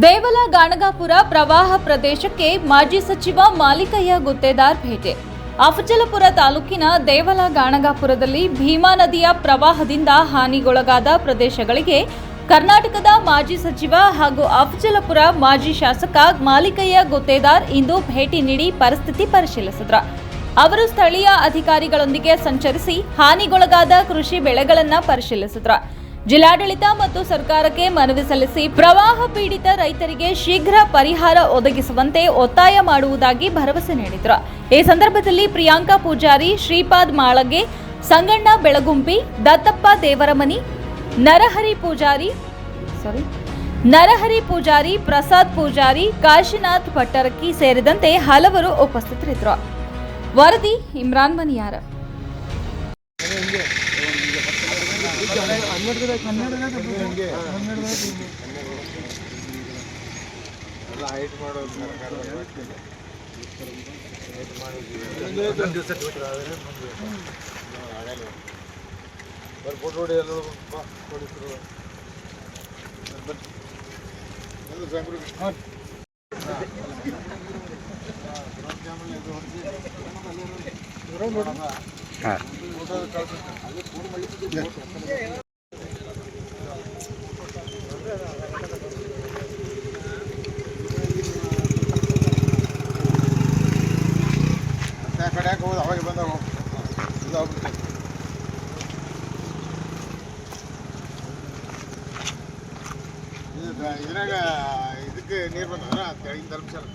ದೇವಲ ಗಾಣಗಾಪುರ ಪ್ರವಾಹ ಪ್ರದೇಶಕ್ಕೆ ಮಾಜಿ ಸಚಿವ ಮಾಲಿಕಯ್ಯ ಗುತ್ತೇದಾರ್ ಭೇಟಿ. ಅಫಜಲಪುರ ತಾಲೂಕಿನ ದೇವಲ ಗಾಣಗಾಪುರದಲ್ಲಿ ಭೀಮಾ ನದಿಯ ಪ್ರವಾಹದಿಂದ ಹಾನಿಗೊಳಗಾದ ಪ್ರದೇಶಗಳಿಗೆ ಕರ್ನಾಟಕದ ಮಾಜಿ ಸಚಿವ ಹಾಗೂ ಅಫಜಲಪುರ ಮಾಜಿ ಶಾಸಕ ಮಾಲಿಕಯ್ಯ ಗುತ್ತೇದಾರ್ ಇಂದು ಭೇಟಿ ನೀಡಿ ಪರಿಸ್ಥಿತಿ ಪರಿಶೀಲಿಸಿದರು. ಅವರು ಸ್ಥಳೀಯ ಅಧಿಕಾರಿಗಳೊಂದಿಗೆ ಸಂಚರಿಸಿ ಹಾನಿಗೊಳಗಾದ ಕೃಷಿ ಬೆಳೆಗಳನ್ನು ಪರಿಶೀಲಿಸಿದರು. ಜಿಲ್ಲಾಡಳಿತ ಮತ್ತು ಸರ್ಕಾರಕ್ಕೆ ಮನವಿ ಸಲ್ಲಿಸಿ ಪ್ರವಾಹ ಪೀಡಿತ ರೈತರಿಗೆ ಶೀಘ್ರ ಪರಿಹಾರ ಒದಗಿಸುವಂತೆ ಒತ್ತಾಯ ಮಾಡುವುದಾಗಿ ಭರವಸೆ ನೀಡಿದರು. ಈ ಸಂದರ್ಭದಲ್ಲಿ ಪ್ರಿಯಾಂಕಾ ಪೂಜಾರಿ, ಶ್ರೀಪಾದ್ ಮಾಳಗೆ, ಸಂಗಣ್ಣ ಬೆಳಗುಂಪಿ, ದತ್ತಪ್ಪ ದೇವರಮನಿ, ನರಹರಿ ಪೂಜಾರಿ, ಪ್ರಸಾದ್ ಪೂಜಾರಿ, ಕಾಶಿನಾಥ್ ಭಟ್ಟರಕ್ಕಿ ಸೇರಿದಂತೆ ಹಲವರು ಉಪಸ್ಥಿತರಿದ್ದರು. ವರದಿ ಇಮ್ರಾನ್ ಮನಿಯಾರ. ಇದ್ರಾಗ ಇದಕ್ಕೆ ನೀರು ಬಂದ ತೆಳಗಿನ ಧರ್ಮಶಾಲ